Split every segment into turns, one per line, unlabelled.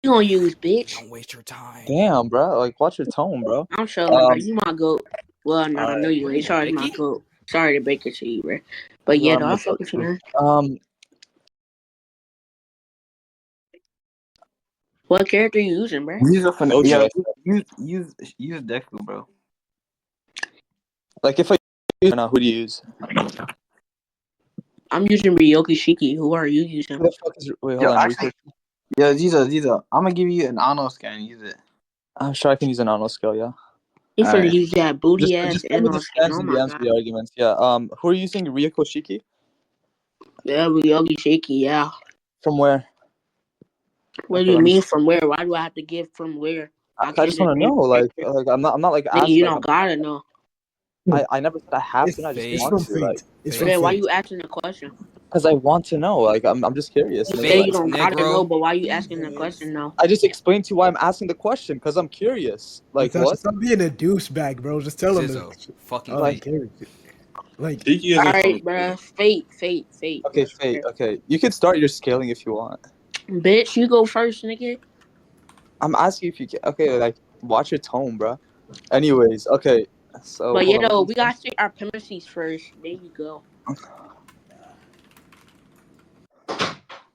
You gonna use, bitch?
Don't waste your time.
Damn, bro. Like, watch your tone, bro.
I'm showing, bro. You my goat. Well, no, I know you ain't.
Come on,
Sorry, my
Vicky.
goat. Sorry to break it to you, bro. But yeah, though, I fuck with you, man. What character you using, bro?
Use a fin-
Okay.
yeah, use Deku, bro.
Like, if I use now, who do you use?
I'm using Ryoki Shiki. Who are you using?
Who the fuck is? Wait, hold
Yo,
on.
actually, yeah, Zizou, I'm gonna give you an Ano scan. Use it.
I'm sure I can use an honor skill. Yeah.
You finna
Alright.
use that booty ass
Just tell me the
Anos skin.
scans
Oh
and
my
the answer
god.
the arguments. Yeah. Who are you using? Ryoko Shiki?
Yeah, Ryoki Shiki. Yeah.
From where?
What
Okay,
do you
let me
mean
see.
from where? Why do I have to give from where?
I just want to know. Like, I'm not like
Nigga,
asking.
you
Like,
don't gotta know.
I never said I have to. I just
It's
want
from
to.
fate.
Like,
It's
Then
from
why
fate.
you asking the question?
because I want to know. Like, I'm just curious.
You
Nigga.
say you
Like,
don't gotta know,
Negro.
but why you asking the question now?
I just explained to you why I'm asking the question because I'm curious. Like,
Itachix,
what?
stop being a douchebag, bro. Just tell him
Zizou,
to
fucking
Like,
character. Like,
Tiki isn't from
Alright, bruh. Fate.
okay,
Bruh.
fate. Okay, you can start your scaling if you want.
Bitch, you go first, nigga.
I'm asking if you can. Okay, like, watch your tone, bro. Anyways, okay. So
But
hold
you
on.
know, we gotta see our premises first. There you go.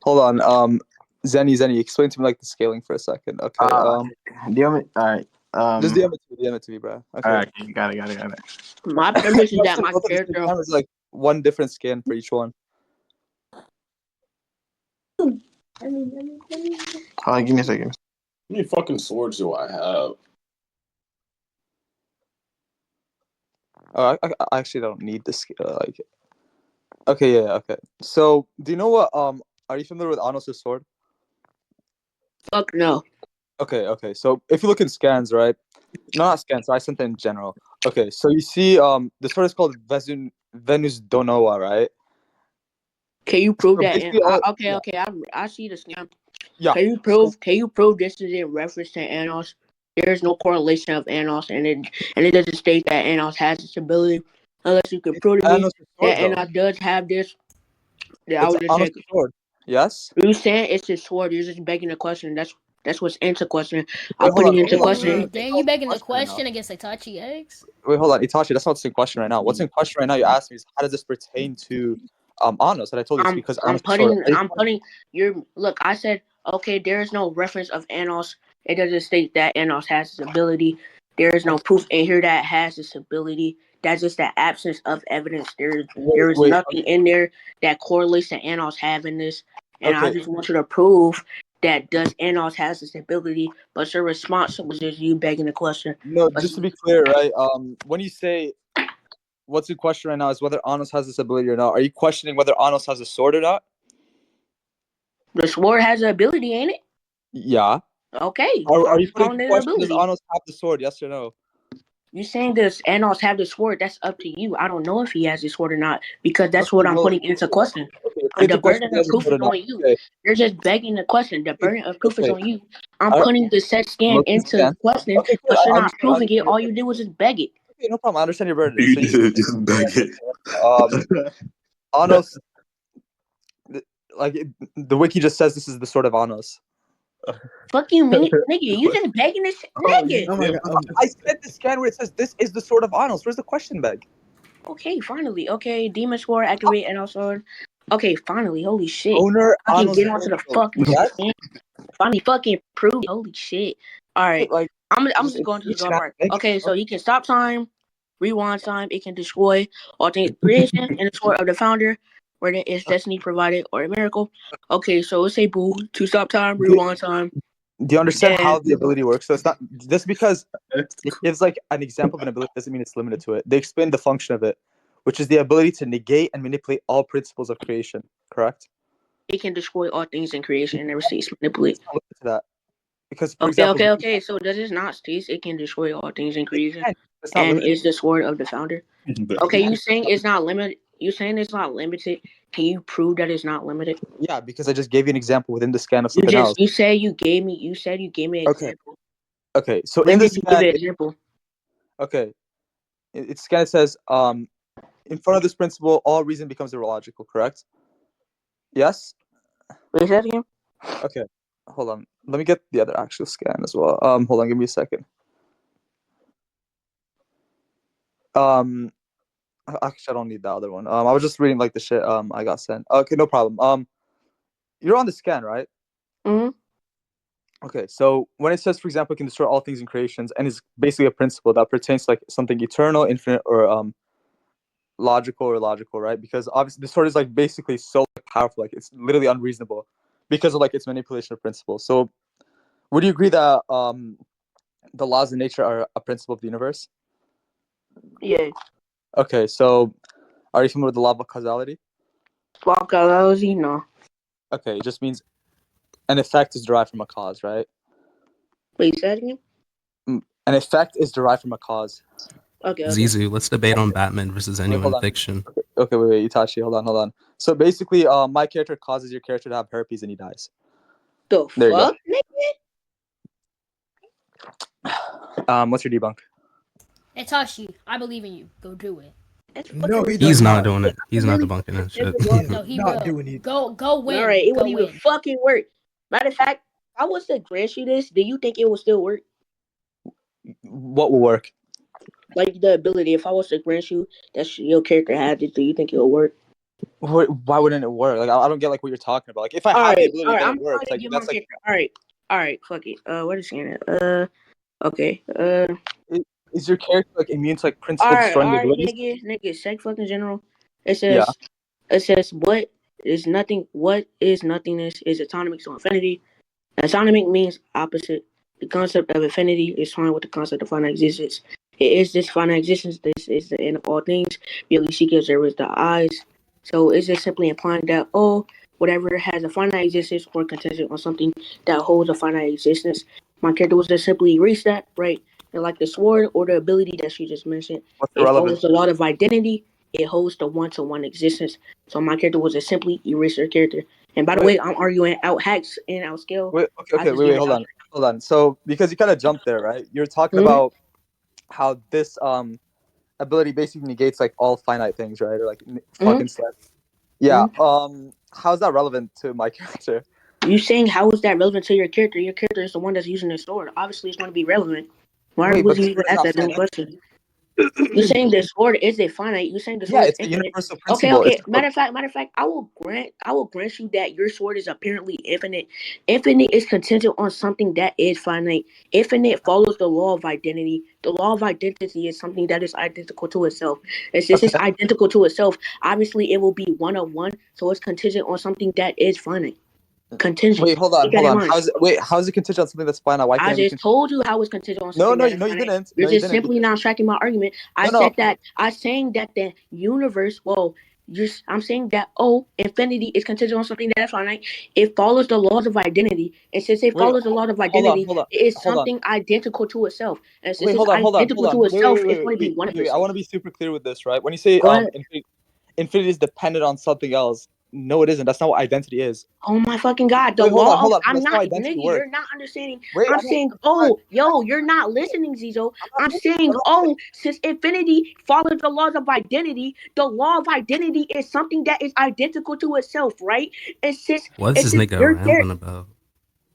Hold on. Zenny, explain to me like the scaling for a second. Okay.
Alright.
Just DM it to me, bro. Okay.
Alright, got it.
My premise is that my
Both at the same
character.
time, it's like one different skin for each one.
Hold on, give me a second.
How many fucking swords do I have?
Oh, I actually don't need this. Like, okay, yeah, okay. So, do you know what? Are you familiar with Anos' sword?
Fuck no.
Okay. So, if you look in scans, right? No, not scans. I sent it in general. Okay, so you see, the sword is called Venus Donoa, right?
Can you prove
So
that?
basically,
Okay. I see the scam.
yeah.
Can you prove this is in reference to Anos? There is no correlation of Anos, and it doesn't state that Anos has this ability, unless you can prove to me
Anos'
that
sword, though.
Anos does have this. That I
It's
would just
Anos'
check.
sword. Yes.
You saying it's his sword? You're just begging the question. That's what's into question.
Wait,
I'm
hold
putting
on.
into
Hold on.
question.
Then you begging the
Right now.
question against Itachix?
Wait, hold on, Itachi. That's not what's in question right now. What's in question right now? You asked me is how does this pertain to Anos? And I told you it's because
I'm
Anos' sword.
putting your look. I said okay. There is no reference of Anos. It doesn't state that Anos has this ability. There is no proof in here that has this ability. That's just the absence of evidence. There is
Wait.
nothing in there that correlates to Anos having this. And I
Okay.
just want you to prove that does Anos has this ability. But your response was just you begging the question.
No,
But
just to be clear, right? When you say what's in question right now is whether Anos has this ability or not, are you questioning whether Anos has a sword or not?
the sword has the ability, ain't it?
Yeah.
Okay.
Are
I'm
you putting
calling
in
it an
question does
ability.
Anos have the sword? Yes or no?
You saying does Anos have the sword? That's up to you. I don't know if he has the sword or not because that's
Okay,
what I'm
well,
putting into question.
okay, you're putting
The
into question
burden
whether he
of
has a
proof
sword
is
or not.
on you.
Okay.
You're just begging the question. The burden of proof is
Okay.
on you. I'm
All right.
putting the set scan
Look and
into
scan.
question,
Okay, cool.
but you're
I
not
understand.
proving it. All you did was just beg it.
Okay, no problem. I understand your burden. So you
Just beg it.
Anos, like the wiki just says this is the sword of Anos.
Fuck you, mean nigga. You just begging this nigga.
oh my god.
I said the scan where it says this is the sword of Anos. Where's the question bag?
Okay, finally. Okay, demon sword activate and also. Okay, finally. Holy shit.
Owner
Fucking
Anos.
get onto the fucking
Yes.
scan. Finally fucking prove it. Holy shit. Alright.
Like
I'm just going to the draw part. Okay, so you can stop time, rewind time, it can destroy all things creation and the sword of the founder, where there is destiny provided or a miracle. Okay, so it's a boo to stop time, rewind time.
Do you understand how the ability works? So it's not just because it gives like an example of an ability doesn't mean it's limited to it. They explain the function of it, which is the ability to negate and manipulate all principles of creation. Correct?
It can destroy all things in creation and never cease manipulate.
It's not limited to that. Because for example,
Okay. So does it not cease? It can destroy all things in creation
it's not
and
limited.
is the sword of the founder. Okay, you saying it's not limited? You saying it's not limited? Can you prove that it's not limited?
Yeah, because I just gave you an example within the scan of something else.
You said you gave me an example.
Okay. So
When
in the
did you give
scan,
an example?
okay, it's scan. It says in front of this principle, all reason becomes illogical. Correct? Yes.
Wait a second.
Okay. hold on. Let me get the other actual scan as well. Hold on, give me a second. Actually, I don't need the other one. I was just reading like the shit I got sent. Okay, no problem. You're on the scan, right?
Mm-hmm.
Okay, so when it says, for example, it can destroy all things in creations, and is basically a principle that pertains to like something eternal, infinite, or logical, right? Because obviously the sword is like basically so powerful, like it's literally unreasonable because of like its manipulation of principles. So would you agree that the laws of nature are a principle of the universe?
Yeah.
Okay, so are you familiar with the law of causality?
Causality, no.
Okay, it just means an effect is derived from a cause, right?
Wait, say that again?
An effect is derived from a cause.
Okay.
Zizou, let's debate on Batman versus anyone in
on.
fiction.
Okay, wait, Itachi, hold on. So basically, my character causes your character to have herpes and he dies.
The
There you
fuck,
go. What's your debunk?
Itachi, I believe in you. Go do it.
No, he
He's
does
not
not.
doing it. He's not debunking that shit.
No, he
Not
will.
doing it.
Go win.
All right, it
Go
wouldn't even
win.
fucking work. Matter of fact, if I was to grant you this, do you think it would still work?
What will work?
Like the ability, if I was to grant you that your character had it, do you think it will work?
Why wouldn't it work? Like I don't get like what you're talking about. Like if I have the ability, then
I'm
it works.
trying
Like
to get
that's
my
like.
character. All right, fuck it. What is it? Okay.
Is your character like immune to like
All
principle destroying
right,
abilities?
nigga, sex fucking general. It
Yeah.
says what is nothing. What is nothingness is autonomic to infinity. Autonomic means opposite. The concept of infinity is fine with the concept of finite existence. It is this finite existence. This is the end of all things. We only seek as there is the eyes. So it's just simply implying that whatever has a finite existence or contingent on something that holds a finite existence. My character was just simply erase that, right? And like the sword or the ability that she just mentioned,
What's the
it
relevance?
follows a lot of identity. It holds the one-to-one existence. So my character was just simply erase her character. And by the way, I'm arguing out hacks and out skill.
Wait, wait, hold on. So because you kind of jumped there, right? You're talking about how this ability basically negates like all finite things, right? Or like fucking stuff. Yeah. How's that relevant to my character?
You saying how is that relevant to your character? Your character is the one that's using the sword. Obviously, it's going to be relevant. Why would you even ask that dumb question? You're saying the sword is finite. You're saying the sword is infinite.
Universal principle.
Okay. Matter of fact, I will grant you that your sword is apparently infinite. Infinite is contingent on something that is finite. Infinite follows the law of identity. The law of identity is something that is identical to itself. And since it's identical to itself, obviously it will be one of one. So it's contingent on something that is finite. Contingent.
Wait, hold on. How's it contingent on something that's finite? Why can't
I just told you how it's contingent on something. You didn't. You're just simply not tracking my argument. I'm saying that the universe. I'm saying that infinity is contingent on something that's finite. It follows the laws of identity, and since it follows the laws of identity, it is something identical to itself. And since it's identical to itself, it's going to be one of
I want to be super clear with this, right? When you say infinity is dependent on something else, no, it isn't. That's not what identity is.
Oh my fucking god! The law. I'm not, nigga. You're not understanding. I'm saying, you're not listening, Zizou. I'm saying, since infinity follows the laws of identity, the law of identity is something that is identical to itself, right? And since
what's this nigga rambling about?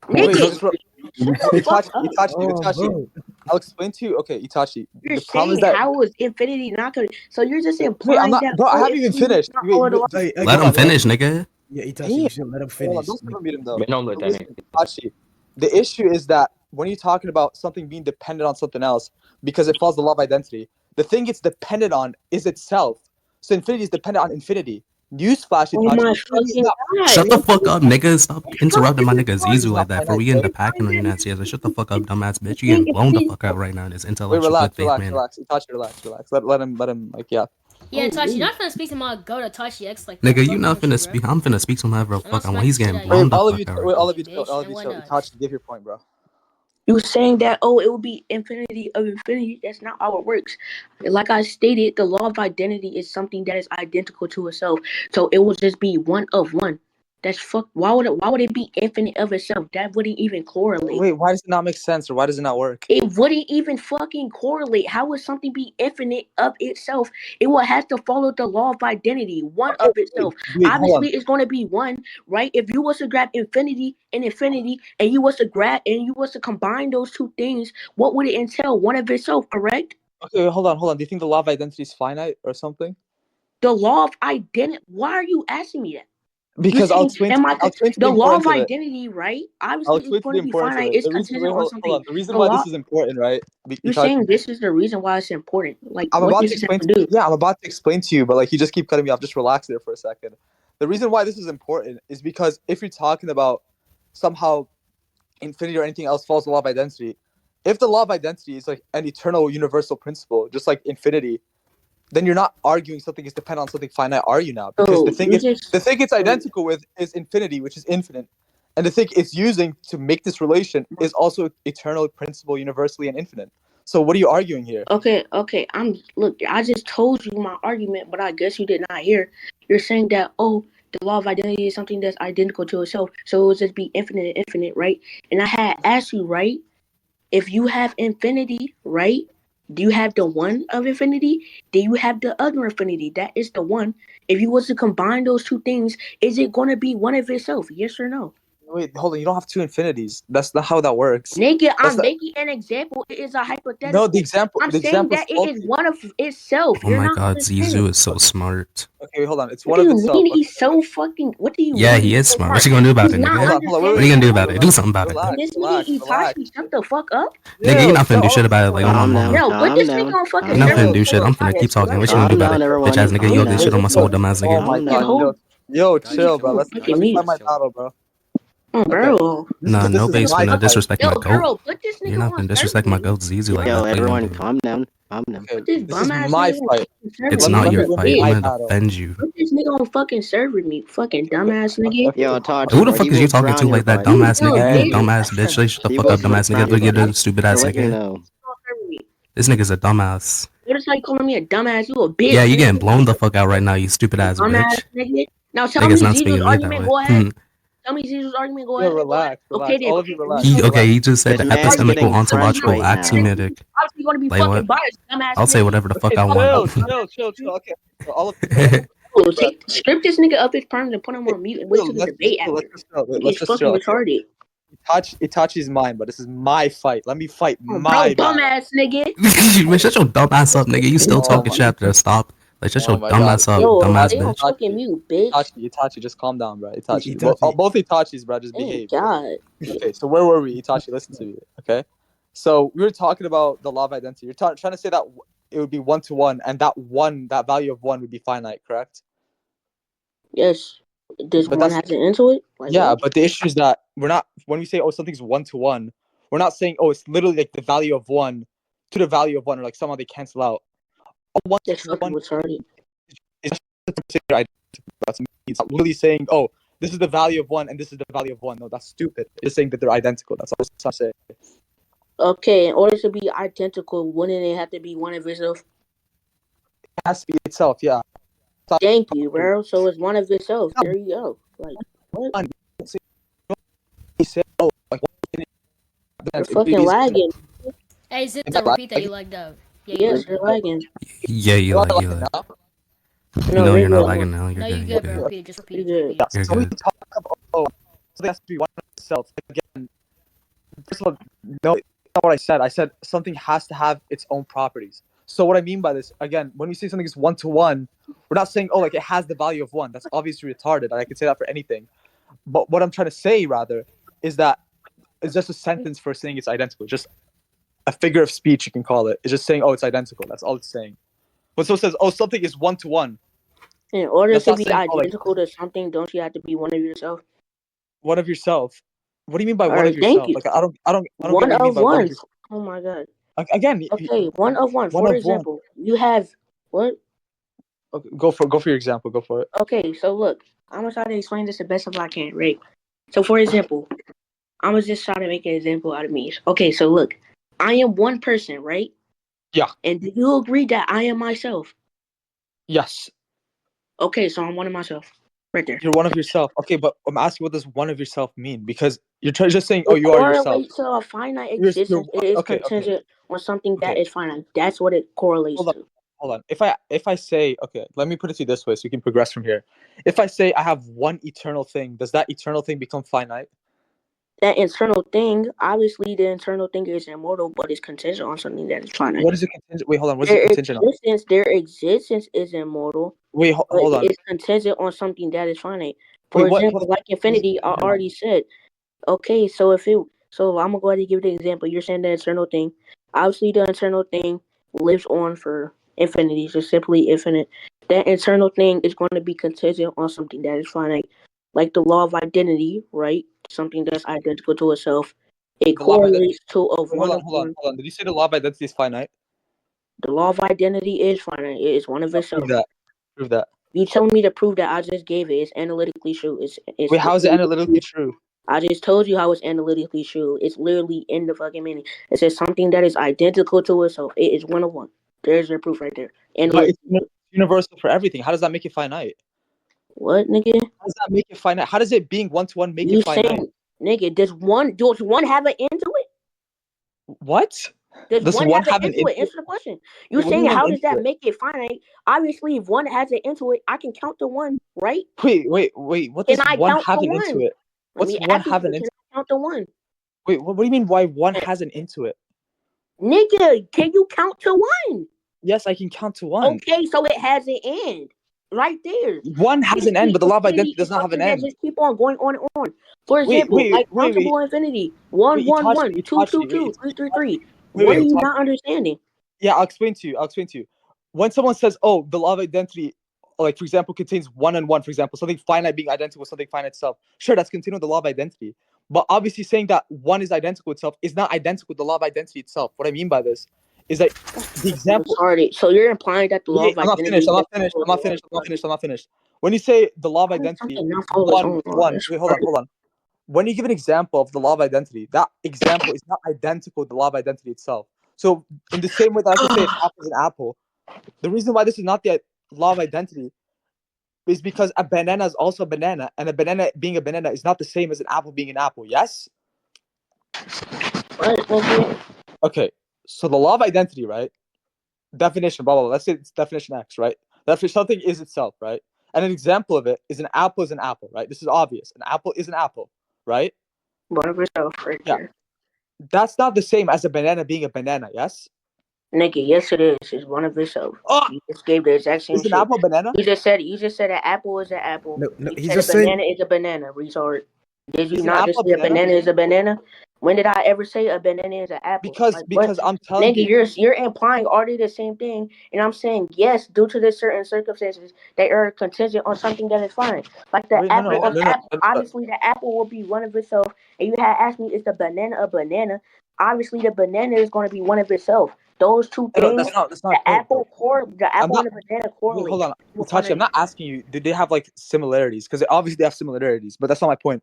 Nigga,
Itachi, I'll explain to you. Okay, Itachi.
You're saying how is infinity not gonna? So you're just implying
I'm not,
that.
Bro, I haven't even finished.
Let him finish, nigga.
Yeah, Itachi, you should let him finish.
Don't meet him though. Itachi, the issue is that when you're talking about something being dependent on something else because it follows the law of identity, the thing it's dependent on is itself. So infinity is dependent on infinity. Newsflash, Itachi.
Shut the fuck up, nigga. Stop interrupting my nigga Zizou like that. For we in the packing on your nuts. Yeah, shut the fuck up, dumbass bitch. You getting blown the fuck out right now in this intellectual good faith man.
Relax. Itachi, relax. Let him, like, yeah.
Yeah, Itachi, you're not finna speak to my go to Itachi X like
that. Nigga, you not finna speak. I'm finna speak to him however fuck I want. He's getting blown the fuck out.
All of you, Itachi, give your point, bro.
You were saying that, it will be infinity of infinity. That's not how it works. Like I stated, the law of identity is something that is identical to itself. So it will just be one of one. That's fuck. Why would it be infinite of itself? That wouldn't even correlate.
Wait, why does it not make sense, or why does it not work?
It wouldn't even fucking correlate. How would something be infinite of itself? It will have to follow the law of identity, one of itself. Obviously, it's going to be one, right? If you was to grab infinity and infinity, and you was to combine those two things, what would it entail? One of itself, correct?
Okay, hold on. Do you think the law of identity is finite or something?
The law of identity. Why are you asking me that?
Because I'll explain
the law of identity, right? Obviously, it's going to be finite. It's contingent on something.
The reason why this is important, right?
You're saying this is the reason why it's important. Like,
I'm about to explain to you. Yeah, I'm about to explain to you, but like you just keep cutting me off. Just relax there for a second. The reason why this is important is because if you're talking about somehow infinity or anything else follows the law of identity, if the law of identity is like an eternal universal principle, just like infinity, then you're not arguing something is dependent on something finite, are you now? Because the thing it's identical with is infinity, which is infinite. And the thing it's using to make this relation is also eternal, principle, universally, and infinite. So what are you arguing here?
Okay. Look, I just told you my argument, but I guess you did not hear. You're saying that, the law of identity is something that's identical to itself. So it would just be infinite, right? And I had asked you, right? If you have infinity, right? Do you have the one of infinity? Do you have the other infinity? That is the one. If you was to combine those two things, is it going to be one of itself? Yes or no?
Wait, hold on. You don't have two infinities. That's not how that works.
Nigga, I'm making an example. It is a hypothetical.
No, the example.
I'm saying that it is one of itself.
Oh my god, Zizou is so smart.
Okay, hold on. It's one of itself.
What do you mean he's so fucking? What do you mean?
Yeah, he is smart. What you gonna do about it, nigga? What are you gonna do about it? Do something about it.
This nigga Itachix, shut the fuck up.
Nigga, you're not finna do shit about it. Like, oh my mom.
Yo, put this nigga on fucking.
I'm not finna do shit. I'm finna keep talking. What you gonna do about it? Bitch ass nigga, you owe this shit on my soul, dumbass nigga.
Oh my god, yo, chill, bro. Let me find my battle, bro.
Bro.
Nah, nobody's finna disrespect my goat.
Put this nigga
You're not finna disrespect my goat Zizou like that.
Yo, everyone, calm down.
Okay, this is my fight.
It's not your fight. I'm gonna defend you.
Put this nigga on fucking server me, fucking dumbass nigga.
Yo, Todd,
who the fuck is you talking to like that, dumbass nigga? You dumbass bitch. Like, shut the fuck up, dumbass nigga. Look at the stupid ass nigga. This nigga's a dumbass.
What is like calling me a dumbass? You a bitch.
Yeah, you getting blown the fuck out right now, you stupid ass bitch.
Nigga. Now tell me Zizou's argument. Go ahead. Tell me Zizou's argument. Go ahead.
Relax.
Okay, then.
All of you relax.
He just said the epistemical ontological axiomatic. Like what? I'll say whatever the fuck I want.
Chill. Okay. So all of you.
Script this nigga up his perms and put him on mute and wait till the debate after. Let's just fucking retarded.
Itachi's mine, but this is my fight. Let me fight
my dumbass nigga.
Man, shut your dumb ass up, nigga. You still talking shit after stop. Like, shut your dumb ass up, dumbass bitch.
Fucking mute, bitch.
Itachi, just calm down, bro. Itachi. Both Itachis, bro, just behave.
God.
Okay, so where were we? Itachi, listen to me, okay? So we were talking about the law of identity. You're trying to say that it would be 1-to-1, and that value of 1 would be finite, correct?
Yes. Does one have to into it?
Like, yeah, but the issue is that we're not, when we say, something's 1-to-1, we're not saying, it's literally like the value of 1 to the value of 1, or like somehow they cancel out.
That's fucking retarded.
It's not really saying, this is the value of 1 and this is the value of 1. No, that's stupid. It's saying that they're identical. That's all I'm saying.
Okay, in order to be identical, wouldn't it have to be one of itself?
It has to be itself, yeah.
Thank you, bro. So it's one of itself. There you go. Like, what? You're fucking lagging.
Hey, Zizou, repeat that you lagged out.
Yes, you're lagging.
Yeah, you lag. No, you're not lagging now. You're
good.
You're
good, bro. Repeat, just repeat.
You're
It.
You're
so we
good.
talk about, something has to be one of itself. Again, first of all, no, that's not what I said. I said something has to have its own properties. So what I mean by this, again, when we say something is 1-to-1, we're not saying, like it has the value of 1. That's obviously retarded. I could say that for anything. But what I'm trying to say, rather, is that it's just a sentence for saying it's identical. Just a figure of speech, you can call it. It's just saying, it's identical. That's all it's saying. When someone says, something is 1-to-1.
In order to be identical to something, don't you have to be one of yourself?
One of yourself? What do you mean by one of yourself?
You.
Like I don't
one of one. Oh my god.
Again.
Okay, one of one. For example, you have what?
Okay, go for your example. Go for it.
Okay, so look, I'm gonna try to explain this the best of I can, right? So for example, I'm gonna just try to make an example out of me. Okay, so look, I am one person, right?
Yeah.
And do you agree that I am myself?
Yes.
Okay, so I'm one of myself. Right there.
You're one of yourself. Okay, but I'm asking, what does one of yourself mean? Because you're just saying, oh, you are yourself.
Correlates to a finite existence. It is contingent on something that is finite. That's what it correlates to.
Hold on. If I say, okay, let me put it to you this way so you can progress from here. If I say I have one eternal thing, does that eternal thing become finite?
That internal thing, obviously, the internal thing is immortal, but it's contingent on something that is finite.
What is it contingent? Wait, hold on. What is it contingent on?
Their existence is immortal.
Wait, hold on.
It's contingent on something that is finite. For example, like infinity, I already said. Okay, so I'm gonna go ahead and give the example. You're saying the internal thing. Obviously, the internal thing lives on for infinity, just simply infinite. That internal thing is going to be contingent on something that is finite, like the law of identity, right? Something that's identical to itself. It correlates to a one of one.
Hold on. Did you say the law of identity is finite?
The law of identity is finite. It is one of itself.
Prove that.
You telling me to prove that I just gave it? It's analytically true.
Wait, how is it analytically true?
I just told you how it's analytically true. It's literally in the fucking meaning. It says something that is identical to itself. It is one of one. There's your proof right there. And
but it's universal for everything. How does that make it finite?
What, nigga?
How does that make it finite? How does it being one-to-one make it finite?
Saying, nigga, does one have an end to it?
What?
Does one have an end to it? Answer the question. You're saying how does that make it finite? Obviously, if one has an end to it, I can count to one, right?
Wait. What does one have an end to it? What's one have an end to it?
Count to one.
Wait, what do you mean why one has an end to it?
Nigga, can you count to one?
Yes, I can count to one.
Okay, so it has an end. Right there.
One has an end, but the law of identity does not have an end.
Just keep on going on and on. For example, countable infinity. 1, 1, 1, 2, 2, 2, 3, 3, 3. What are you not understanding?
Yeah, I'll explain to you. When someone says, oh, the law of identity, like, for example, contains 1 and 1, for example, something finite being identical with something finite itself. Sure, that's contained with the law of identity. But obviously saying that 1 is identical itself is not identical with the law of identity itself. What I mean by this is that the example...
So you're implying that the law of identity...
I'm not finished. When you say the law of identity, 1, wait, hold on. When you give an example of the law of identity, that example is not identical with the law of identity itself. So in the same way that I can say an apple is an apple, the reason why this is not the law of identity is because a banana is also a banana, and a banana being a banana is not the same as an apple being an apple, yes? Okay, so the law of identity, right? Definition, blah, blah, blah. Let's say it's definition X, right? Definition, something is itself, right? And an example of it is an apple, right? This is obvious. An apple is an apple, right?
One of itself, right there.
That's not the same as a banana being a banana, yes?
Nigga, yes it is. It's one of itself. Oh! You just gave the exact same shit.
Is an apple a banana?
You just said an apple is an apple.
No,
you said a banana is a banana, retard. Did you not just say a banana is a banana? When did I ever say a banana is an apple?
Because I'm telling you,
you're implying already the same thing, and I'm saying yes, due to the certain circumstances, they are contingent on something that is fine. Like the apple, obviously the apple will be one of itself. And you had asked me, is the banana a banana? Obviously, the banana is going to be one of itself. Those two things,
that's not
the apple and the banana correlate.
Hold on, Itachix, I'm not asking you, did they have like similarities? Because obviously they have similarities, but that's not my point.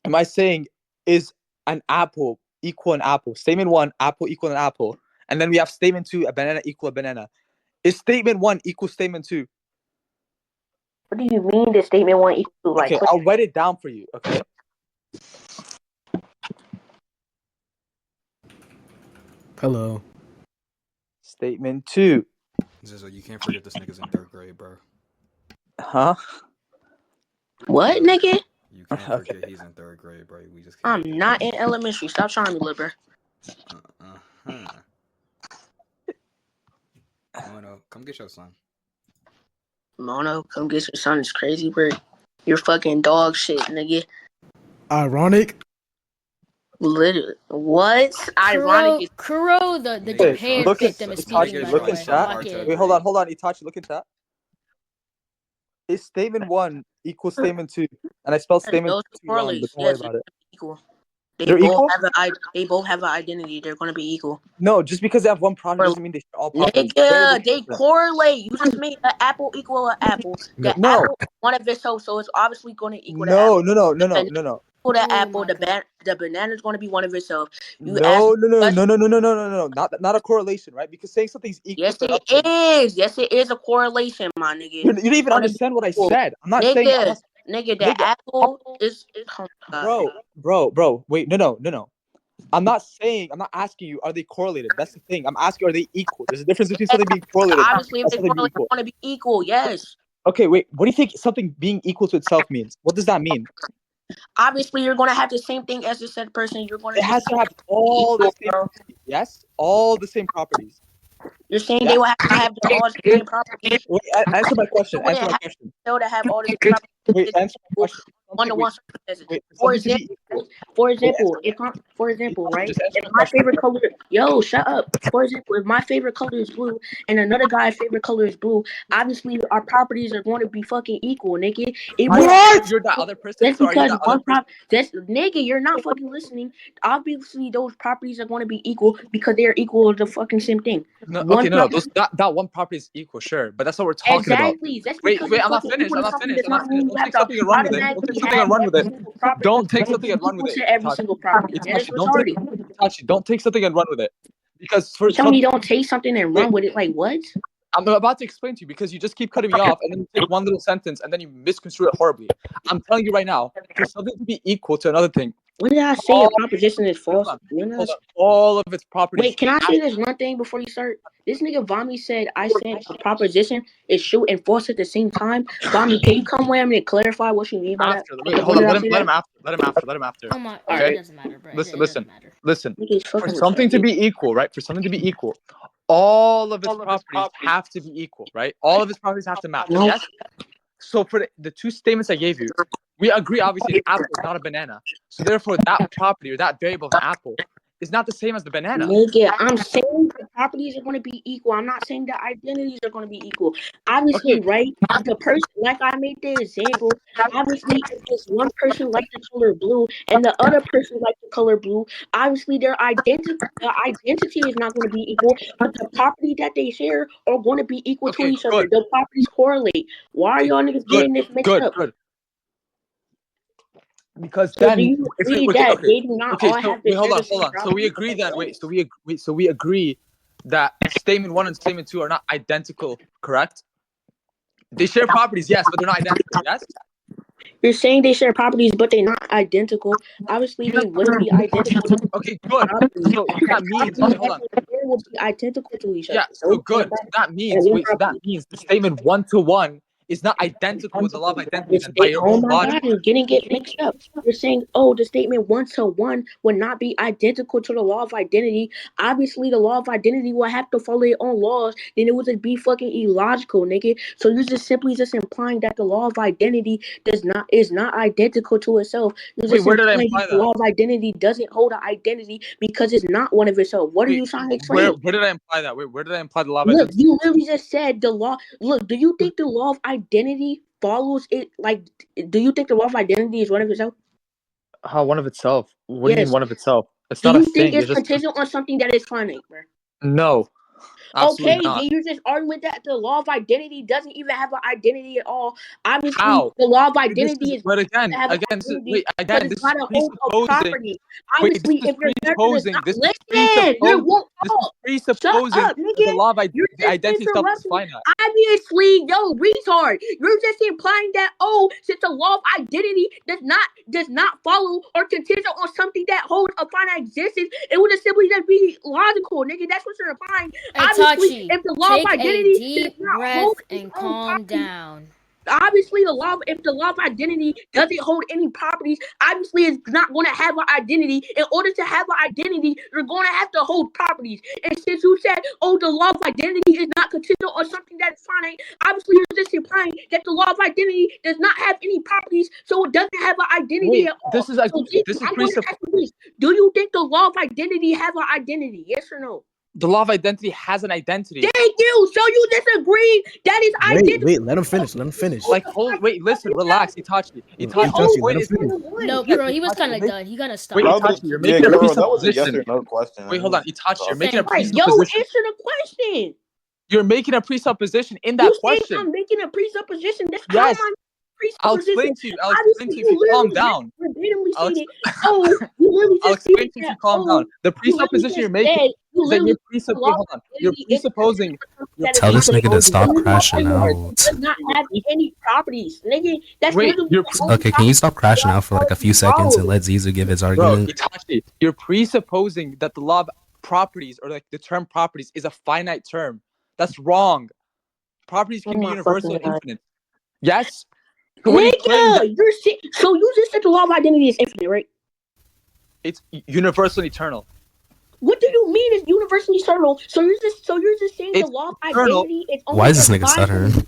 Am I saying is an apple equal an apple? Statement 1, apple equal an apple. And then we have statement 2, a banana equal a banana. Is statement 1 equal statement 2?
What do you mean the statement 1 equal?
Okay, I'll write it down for you, okay?
Hello.
Statement 2.
Zizou, you can't forget this nigga's in 3rd grade, bro.
Huh?
What, nigga?
You can't forget he's in 3rd grade, bro. We just
I'm not in elementary. Stop trying me, little bro.
Mono, come get your son.
Mono, come get your son is crazy, bro. You're fucking dog shit, nigga.
Ironic?
Literally. What? Ironic is...
Kuro, the Japan victim is speaking.
Look in chat. Wait, hold on, Itachix, look in chat. Is statement 1 equal statement 2? And I spelled statement 2 wrong, but don't worry about it.
Equal.
They're equal?
They both have an identity. They're going to be equal.
No, just because they have one property doesn't mean they should all properties.
Nigga, they correlate. You just made an apple equal an apple. The apple is one of itself, so it's obviously going to equal the apple.
No.
The apple, the banana is going to be one of itself.
No. Not a correlation, right? Because saying something's equal.
Yes, it is. Yes, it is a correlation, my nigga.
You didn't even understand what I said. I'm not saying.
Nigga, that apple is.
Bro. Wait, no. I'm not asking you, are they correlated? That's the thing. I'm asking you, are they equal? There's a difference between something being correlated
Obviously, if
and
they
something being
correlate,
equal.
want to be equal, yes.
Okay, wait. What do you think something being equal to itself means? What does that mean?
Obviously, you're going to have the same thing as the said person. You're going to.
It has to have all the same properties. Yes, all the same properties.
You're saying they will have to have all the same properties.
Wait, answer my question.
Answer my
question.
Still to have all the same properties.
Wait, answer my question.
One-to-one.
Wait,
For example, right? If my favorite color, shut up. For example, if my favorite color is blue and another guy's favorite color is blue, obviously our properties are going to be fucking equal, nigga.
You're that other person.
Just because nigga, you're not fucking listening. Obviously, those properties are going to be equal because they are equal to the fucking same thing.
No, that one property is equal, sure, but that's what we're talking about.
Exactly.
Wait, I'm not finished. Don't take something and run with it. Don't take something and run with it.
Every single property.
Don't take something and run with it. Because for
somebody don't take something and run with it. Like what?
I'm about to explain to you because you just keep cutting me off and then you take one little sentence and then you misconstrue it horribly. I'm telling you right now, for something to be equal to another thing.
When did I say a proposition is false?
All of its properties.
Wait, can I say this one thing before you start? This nigga Vami said I said a proposition is true and false at the same time. Vami, can you come with me and clarify what you mean by that?
Wait, hold on, let him after.
Oh my, okay. It doesn't matter, bro.
Listen. For something to be equal, right? For something to be equal, all of its properties have to be equal, right? All of its properties have to match. Yes. So for the two statements I gave you, we agree obviously an apple is not a banana. So therefore that property or that variable of an apple is not the same as the banana.
Nigga, I'm saying the properties are going to be equal. I'm not saying the identities are going to be equal. Obviously, right? The person, like I made the example, obviously if this one person likes the color blue and the other person likes the color blue, obviously their identity is not going to be equal, but the property that they share are going to be equal to each other. The properties correlate. Why are y'all niggas getting this mixed up?
Good. Because then,
they do not all have to
hold on. So we agree that So we agree that statement 1 and statement 2 are not identical, correct? They share properties, yes, but they're not identical. Yes.
You're saying they share properties, but they're not identical. Obviously, they wouldn't be identical.
Okay, good. So that means hold on.
They will be identical to each other.
Yeah. So good. That means the statement 1-to-1 is not identical with the law of identity. By your own logic,
you're getting it mixed up. You're saying, the statement 1-to-1 would not be identical to the law of identity. Obviously, the law of identity will have to follow its own laws. Then it would be fucking illogical, nigga. So you're just simply implying that the law of identity is not identical to itself.
Wait, where did I imply that?
The law of identity doesn't hold an identity because it's not one of itself. What are you trying to explain?
Where did I imply that? Wait, where did I imply the law of identity?
Look, you literally just said the law. Look, do you think the law of identity follows it? Like, do you think the law of identity is one of itself?
How one of itself? What do you mean one of itself? It's not
do
a
you
thing.
think it's contingent on something that is finite, bro?
No.
Okay, then you're just arguing that the law of identity doesn't even have an identity at all. Obviously, the law of identity is.
But again, this is presupposing.
Obviously, if your
presupposing
the
law of identity itself is finite.
Obviously, retard, you're just implying that since the law of identity does not follow or contingent on something that holds a finite existence, it would simply just be logical, nigga. That's what you're implying.
Itachi,
if the law of identity
take a deep breath and calm down.
Obviously, if the law of identity doesn't hold any properties, obviously it's not going to have an identity. In order to have an identity, you're going to have to hold properties. And since you said, the law of identity is not contingent on something that is finite, obviously you're just implying that the law of identity does not have any properties, so it doesn't have an identity at all.
This is
do you think the law of identity have an identity? Yes or no?
The law of identity has an identity.
Thank you. So you disagree that is identity.
Wait, let him finish.
Listen, relax, Itachi.
No, bro, he was kind of done. He gonna stop.
Wait, Itachi, you're making a presupposition.
Yes or no question.
Wait, hold on, Itachi, you're making a presupposition.
Answer the question.
You're making a presupposition in that question.
I'm making a presupposition. That's
yes. I'll explain to you. I'll explain to you if you calm down. I'll explain to you if you calm down. The presupposition you're making is that you're presupposing. Hold on. You're presupposing.
Tell this nigga to stop crashing out.
Does not have any properties, nigga. That's literally
okay. Can you stop crashing out for like a few seconds and let Zizou give his argument?
Bro, Itachi, you're presupposing that the law of properties or like the term properties is a finite term. That's wrong. Properties can be universal and infinite. Yes.
Nigga, you're so you just said the law of identity is infinite, right?
It's universal and eternal.
What do you mean it's universally eternal? So you're just saying
it's
the law of
eternal.
identity is only.
Why is this nigga stuttering?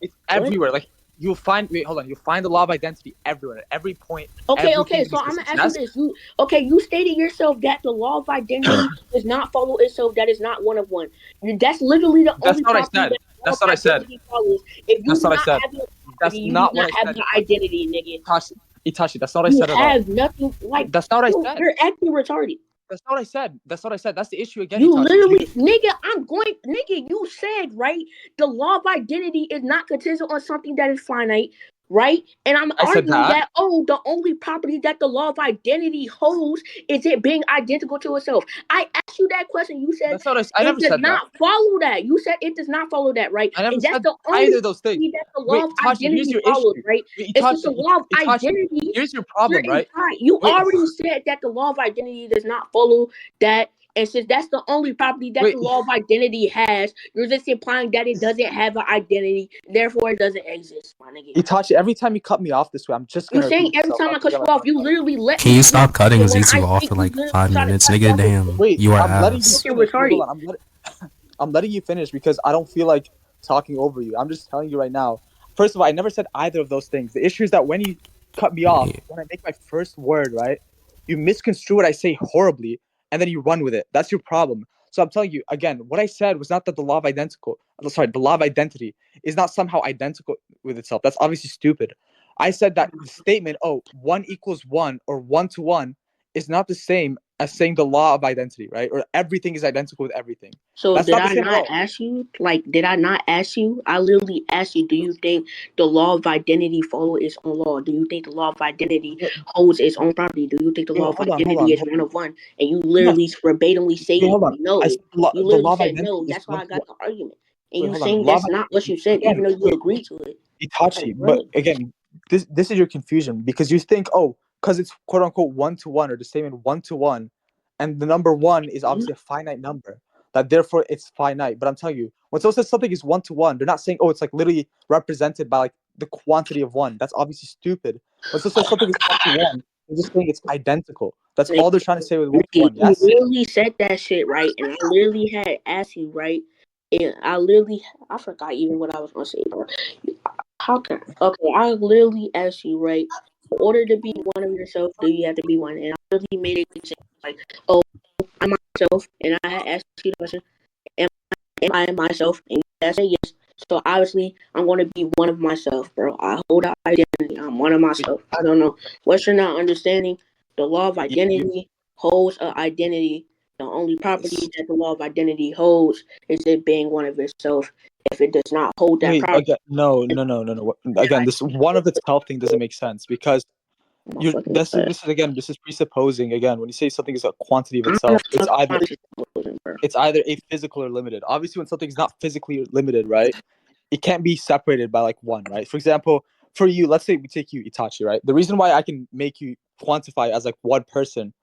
It's everywhere. Like you'll find. Wait, hold on. You'll find the law of identity everywhere, at every point.
Okay. So I'm gonna ask you this. You stated yourself that the law of identity does not follow itself. That is not one of one. That's literally the only.
That's what I said.
If you
that's what I said. That's not what I said.
The identity, nigga.
Itachi, that's not what I said at all.
You have nothing like.
That's not what I said.
You're acting retarded.
That's not what I said. That's the issue again.
You literally, nigga, you said, right? The law of identity is not contingent on something that is finite, right? And I'm arguing that, the only property that the law of identity holds is it being identical to itself. I asked you that question. You said
I never said
not follow that. You said it does not follow that, right?
I never
and that's
said
the only
either of those things.
That the law of identity follows, right? It's just the law of identity.
Here's your problem, right?
You already said that the law of identity does not follow that. And since that's the only property that the law of identity has, you're just implying that it doesn't have an identity, therefore it doesn't exist, my nigga.
Itachi, every time you cut me off this way, I'm just gonna.
You're saying every time I cut you off, you literally let.
Can you stop cutting Zizou off for like 5 minutes, nigga? Damn, you are ass.
I'm letting you finish because I don't feel like talking over you. I'm just telling you right now. First of all, I never said either of those things. The issue is that when you cut me off, when I make my first word, right, you misconstrue what I say horribly. And then you run with it. That's your problem. So I'm telling you again, what I said was not that the law of identity is not somehow identical with itself. That's obviously stupid. I said that the statement, 1 equals 1 or 1 to 1 is not the same as saying the law of identity, right? Or everything is identical with everything.
So did I not ask you? Did I not ask you? I literally asked you, do you think the law of identity follows its own law? Do you think the law of identity holds its own property? Do you think the law of identity is one of one? And you literally verbatimly say no. You literally said no. That's why I got the argument. And you're saying that's not what you said, even though you agreed to it.
Itachi, but again, this is your confusion because you think, because it's quote unquote 1 to 1 or the statement 1 to 1, and the number 1 is obviously a finite number, that therefore it's finite. But I'm telling you, when someone says something is 1 to 1, they're not saying, it's like literally represented by like the quantity of 1. That's obviously stupid. When someone says something is 1 to 1, they're just saying it's identical. That's all they're trying to say with 1 to 1. Yes?
You literally said that shit, right? And I literally had asked you, right? And I forgot even what I was gonna say, bro. I literally asked you, right? In order to be one of yourself, do you have to be one? And I literally made it example, like, I'm myself, and I asked you the question, am I myself? And you said yes. So obviously, I'm going to be one of myself, bro. I hold an identity. I'm one of myself. I don't know what you're not understanding. The law of identity holds an identity. The only property that the law of identity holds is it being one of itself. If it does not hold that property,
no. Again, this one of itself thing doesn't make sense because this is presupposing again. When you say something is a quantity of itself, it's either a physical or limited. Obviously, when something's not physically limited, right, it can't be separated by like 1, right? For example, for you, let's say we take you, Itachi, right? The reason why I can make you quantify as like one person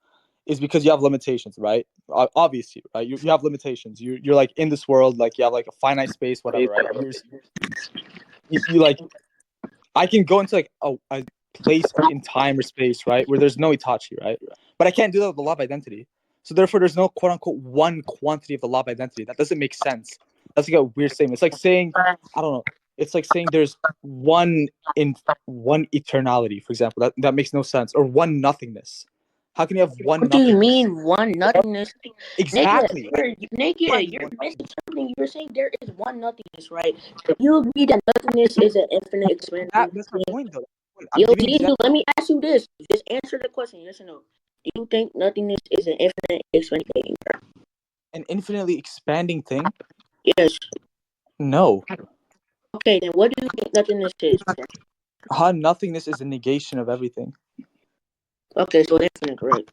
is because you have limitations, right? Obviously, right? You have limitations. You're like in this world, like you have like a finite space, whatever, right? You like, I can go into like a place in time or space, right, where there's no Itachi, right? But I can't do that with the law of identity. So therefore, there's no quote unquote 1 quantity of the law of identity. That doesn't make sense. That's like a weird statement. It's like saying, I don't know. It's like saying there's one eternality, for example. That makes no sense. Or one nothingness. How can you have one?
What do you mean one nothingness?
Exactly.
Nigga, you're missing something. You're saying there is one nothingness, right? You agree that nothingness is an infinite expanding.
That's my point, though.
Zizou, let me ask you this. Just answer the question, yes or no. Do you think nothingness is an infinite expanding thing?
An infinitely expanding thing?
Yes.
No.
Okay, then what do you think nothingness is?
Nothingness is a negation of everything.
Okay, so that's incorrect.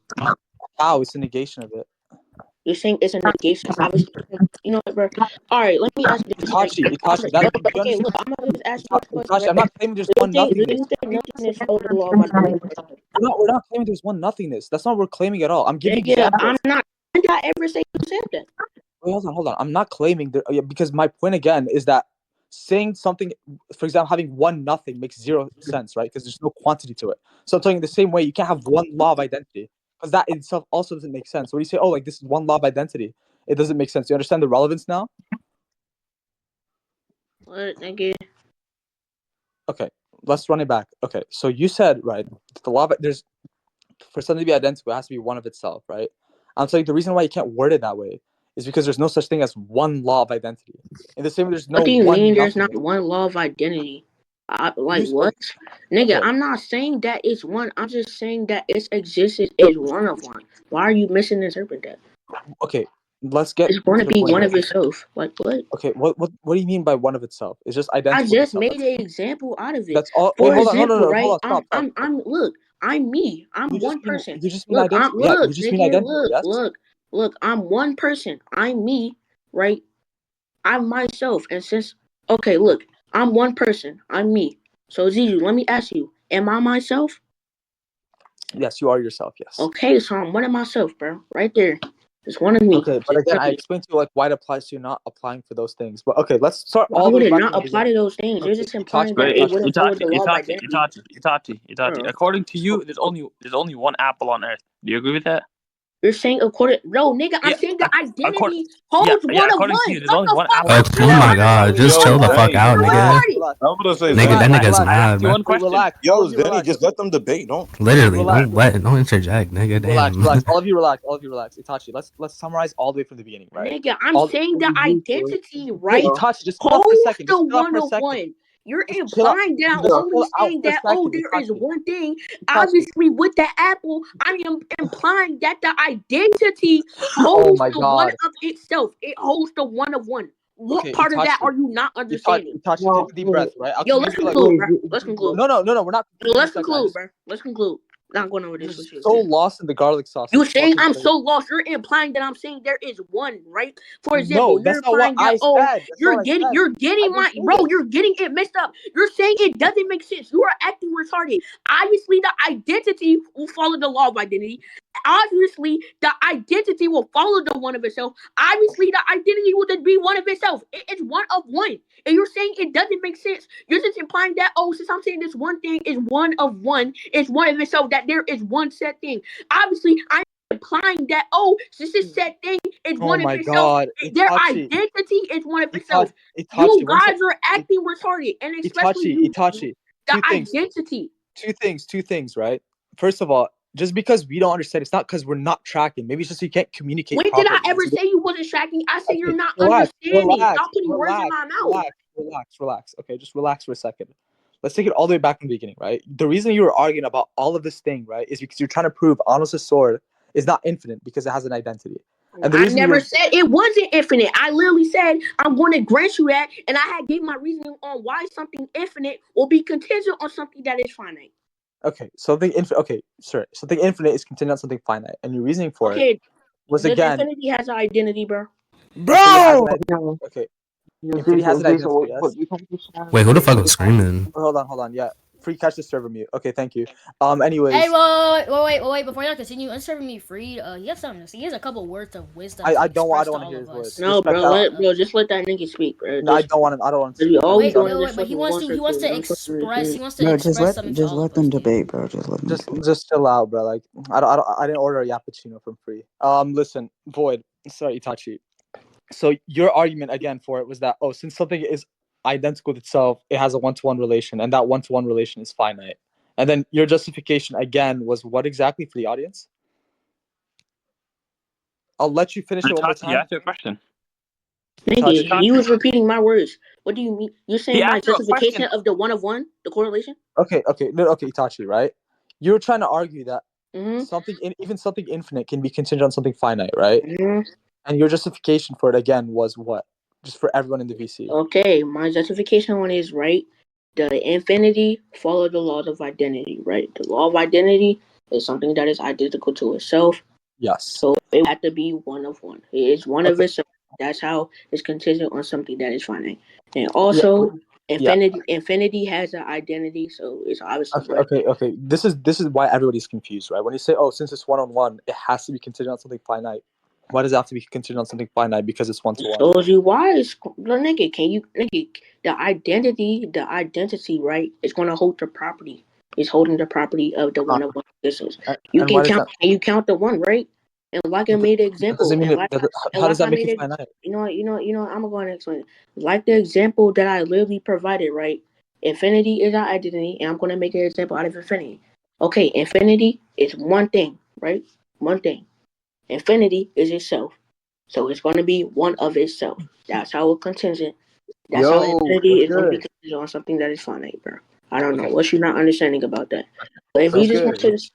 How? It's a negation of it.
You're saying it's a negation. Obviously, you know what, bro? All right, let me ask you this.
Itachi,
Okay, look, I'm gonna just ask you this question.
Itachi, I'm not claiming there's one
Do
nothingness.
you think nothingness follows the law of identity?
We're not claiming there's one nothingness. That's not what we're claiming at all. I'm giving examples.
I'm not. When did I ever say you said that?
Wait, hold on. I'm not claiming because my point again is that saying something, for example, having one nothing makes zero sense, right? Because there's no quantity to it. So I'm telling you the same way, you can't have one law of identity because that in itself also doesn't make sense. When you say, oh, like this is one law of identity, it doesn't make sense. You understand the relevance now?
What, nigga?
Okay, let's run it back. Okay, so you said, right, the law of there's for something to be identical, it has to be one of itself, right? I'm saying the reason why you can't word it that way is because there's no such thing as one law of identity. In the same way, there's no.
What do you
one
mean? There's
nothingness.
not one law of identity. Like what, nigga?
Okay.
I'm not saying that it's one. I'm just saying that its existence is one of one. Why are you misinterpreting that?
Okay, let's get.
It's going to be one of itself. Like what?
Okay, what do you mean by one of itself? It's just identical.
I just made an example out of it.
That's all.
For
Wait, hold
example,
on, no,
right?
hold on, stop.
I'm look. I'm me. I'm one person.
You just mean
Look,
identity.
look,
you just mean
nigga,
identity. Yes.
look. I'm one person. I'm me, right? I'm myself. And since look, I'm one person. I'm me. So Zizou, let me ask you, am I myself?
Yes, you are yourself. Yes.
Okay, so I'm one of myself, bro. Right there. It's one of me.
Okay, but again, I explained to you like why it applies to you not applying for those things. But okay, let's start
Why
all the
would
way
it
back.
not apply to those things? You're just implying that it wouldn't follow the law of identity.
Itachi. According to you, there's only one apple on Earth. Do you agree with that?
You're saying nigga, I'm saying the identity holds one of one.
You, there's only one apple.
Oh my god, just chill the fuck out, nigga.
I'm gonna say,
Nigga, that nigga's mad, bro.
Relax.
Yo, Denny, just let them debate.
Literally, don't interject, nigga. Damn.
Relax. All of you relax. Itachi, let's summarize all the way from the beginning, right?
Nigga, I'm saying the identity, right?
Hey, Itachi, just chill out for a second.
The one of one. You're implying that I'm only saying that, there is one thing. Obviously, with the apple, I am implying that the identity holds the one of itself. It holds the one of one. What part of that are you not understanding?
Itachi, take a deep breath, right?
Yo, let's conclude, bro. Let's conclude.
No, we're not.
Let's conclude, bro. Let's conclude. Not going over this with you.
So lost in the garlic sauce.
You're saying I'm so lost. You're implying that I'm saying there is one, right? For example,
you're implying that
you're getting my bro. You're getting it messed up. You're saying it doesn't make sense. You are acting retarded. Obviously, the identity will follow the law of identity. Obviously, the identity will follow the one of itself. Obviously, the identity will just be one of itself. It's one of one. And you're saying it doesn't make sense. You're just implying that, since I'm saying this one thing is one of one, it's one of itself, that there is one set thing. Obviously, I'm implying that, since this set thing is one of itself, their identity is one of itself. You guys are acting retarded. And especially
Itachi.
The identity.
Two things, right? First of all, just because we don't understand, it's not because we're not tracking. Maybe it's just you can't communicate.
When did I ever say you wasn't tracking? I said you're not understanding. Stop putting words in my mouth.
Relax. Okay, just relax for a second. Let's take it all the way back from the beginning, right? The reason you were arguing about all of this thing, right, is because you're trying to prove Anos' sword is not infinite because it has an identity. And
I never said it wasn't infinite. I literally said I'm going to grant you that, and I had gave my reasoning on why something infinite will be contingent on something that is finite.
Okay, something infinite. Okay, sure. Something infinite is contingent on something finite, and your reasoning for it was again.
Infinity has an identity, bro.
Okay. Infinity has an identity. Yes.
Wait, who the fuck was screaming?
Hold on. Yeah, free catch the server mute. Okay, thank you. Anyways.
Hey, wait. Before y'all continue, unserver me free. He has something to say. He has a couple words of wisdom.
I don't want to hear his words.
No, bro. Just let that nigga speak, bro.
No, I don't want to.
Wait, but he wants to express something.
Just let them debate, bro.
Just chill out, bro. Like I didn't order a Yappuccino from free. Listen, Void. Sorry, Itachi. So your argument again for it was that since something is identical with itself, it has a one-to-one relation, and that one-to-one relation is finite. And then your justification again was what exactly for the audience? I'll let you finish it one more time.
You asked your question.
He was repeating my words. What do you mean? You're saying my justification of the one of one, the correlation?
Okay, Itachi, right? You're trying to argue that something infinite can be contingent on something finite, right?
Mm-hmm.
And your justification for it again was what? Just for everyone in the VC.
Okay, my justification one is right. the infinity follow the laws of identity, right? The law of identity is something that is identical to itself.
Yes.
So it had to be one of one. It is one of itself. That's how it's contingent on something that is finite. And also, infinity has an identity, so it's obviously
okay. This is why everybody's confused, right? When you say, oh, since it's one-on-one, it has to be contingent on something finite. Why does it have to be contingent on something finite? Because it's one-to-one.
Shows you why it's nigga. The identity, right? It's gonna hold the property. It's holding the property of the one of one existence. You can count. Can you count the one, right? And like I made an example.
How does that make it finite?
You know what? I'm going to explain it. Like the example that I literally provided, right? Infinity is our identity, and I'm going to make an example out of infinity. Okay, infinity is one thing, right? One thing. Infinity is itself. So it's going to be one of itself. That's how it's contingent. That's how infinity is going to be contingent on something that is finite, bro. I don't know. What you not understanding about that? But if you just want to just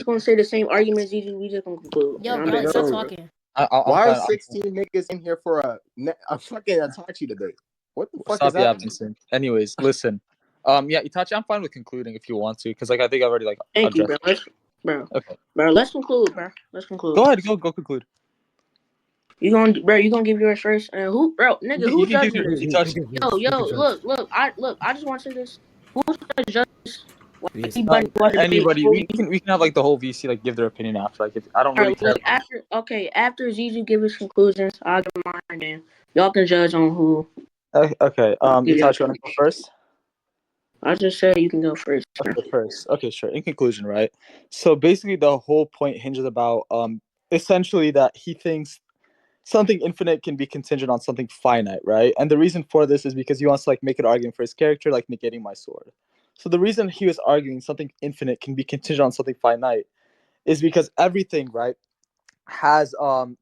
going to say the same arguments, we just going to conclude.
Yo, bro, stop talking.
Why are 16 niggas in here for a fucking Itachi today? What the fuck is happening?
Anyways, listen. Itachi, I'm fine with concluding if you want to, because like I think I already
Thank you, bro. Let's conclude, bro. Let's conclude.
Go ahead, go conclude.
You gonna give yours first? And who judging this? Look. I just want to say this. Who's gonna judge this?
Anybody, we can have like the whole VC like give their opinion after. Like, if I don't really care.
After Zizou give his conclusions, I'll give mine. Then y'all can judge on who.
Okay. Itachi, you want to go first?
I just said you can go first.
Okay, sure. In conclusion, right? So basically, the whole point hinges about essentially that he thinks something infinite can be contingent on something finite, right? And the reason for this is because he wants to like make an argument for his character, like negating my sword. So the reason he was arguing something infinite can be contingent on something finite is because everything, right, has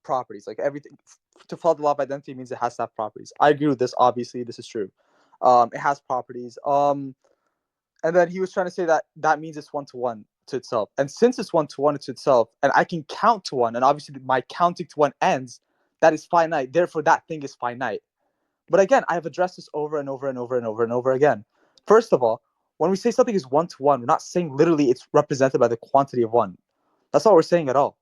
properties. Like everything, to follow the law of identity means it has to have properties. I agree with this. Obviously, this is true. It has properties. And then he was trying to say that means it's one-to-one to itself. And since it's one-to-one to itself, and I can count to one, and obviously my counting to one ends, that is finite. Therefore, that thing is finite. But again, I have addressed this over and over and over and over and over again. First of all, when we say something is one-to-one, we're not saying literally it's represented by the quantity of one. That's not what we're saying at all.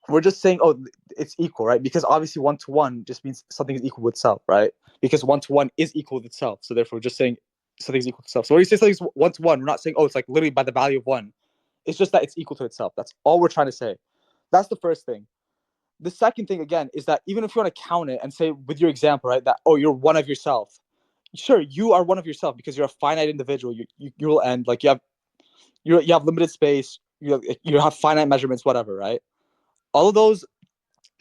We're just saying, oh, it's equal, right? Because obviously one-to-one just means something is equal with itself, right? Because one-to-one is equal with itself. So therefore, we're just saying something's equal to itself. So when you say something's one-to-one, we're not saying, oh, it's like literally by the value of one. It's just that it's equal to itself. That's all we're trying to say. That's the first thing. The second thing, again, is that even if you want to count it and say with your example, right, that, oh, you're one of yourself. Sure, you are one of yourself because you're a finite individual. You will end, like you have limited space. You have finite measurements, whatever, right? All of those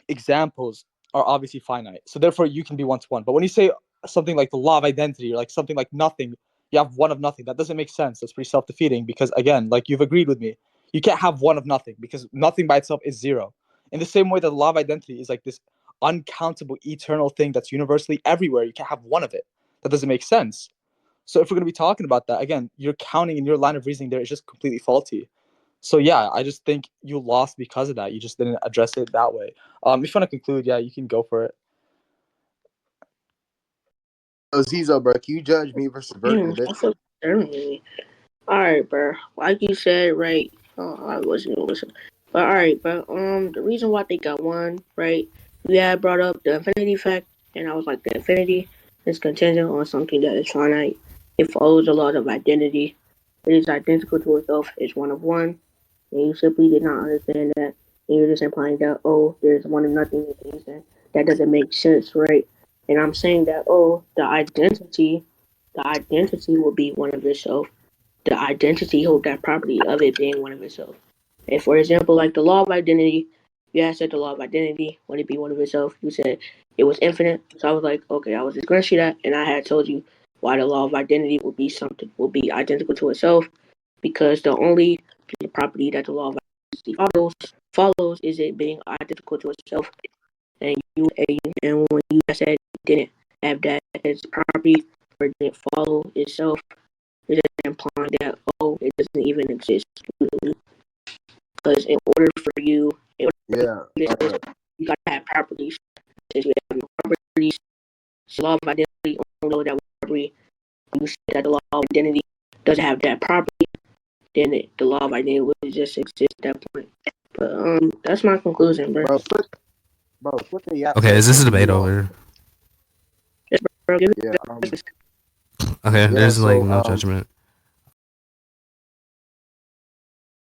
examples are obviously finite. So therefore, you can be one-to-one. But when you say something like the law of identity or like something like nothing, you have one of nothing. That doesn't make sense. That's pretty self-defeating because, again, like you've agreed with me, you can't have one of nothing because nothing by itself is zero. In the same way that the law of identity is like this uncountable, eternal thing that's universally everywhere, you can't have one of it. That doesn't make sense. So if we're going to be talking about that, again, your counting and your line of reasoning there is just completely faulty. So yeah, I just think you lost because of that. You just didn't address it that way. If you want to conclude, yeah, you can go for it.
Zizou, bro, can you judge me versus Burton today?
All right, bro. Like you said, right? I wasn't gonna listen. But all right, bro. The reason why they got one, right? We had brought up the infinity fact, and I was like, the infinity is contingent on something that is finite. It follows the laws of identity. It is identical to itself. It's one of one. And you simply did not understand that. And you're just implying that, oh, there's one of nothing in things that doesn't make sense, right? And I'm saying that, oh, the identity will be one of itself. The identity hold that property of it being one of itself. And for example, like the law of identity, you had said the law of identity, would it be one of itself? You said it was infinite. So I was like, okay, I was just gonna see that, and I had told you why the law of identity will be identical to itself, because the only property that the law of identity follows is it being identical to itself. And when you said it didn't have that as property or didn't follow itself, it is implying that, oh, it doesn't even exist. Because in order for you, you gotta have properties. Since we have no properties, so law of identity only know that property you say that the law of identity doesn't have that property, then the law of identity would just exist at that point. But that's my conclusion, bro.
Put the
Okay, is this a debate over?
Yes, bro, give it
yeah.
Okay,
Yeah,
there's like
so,
no judgment.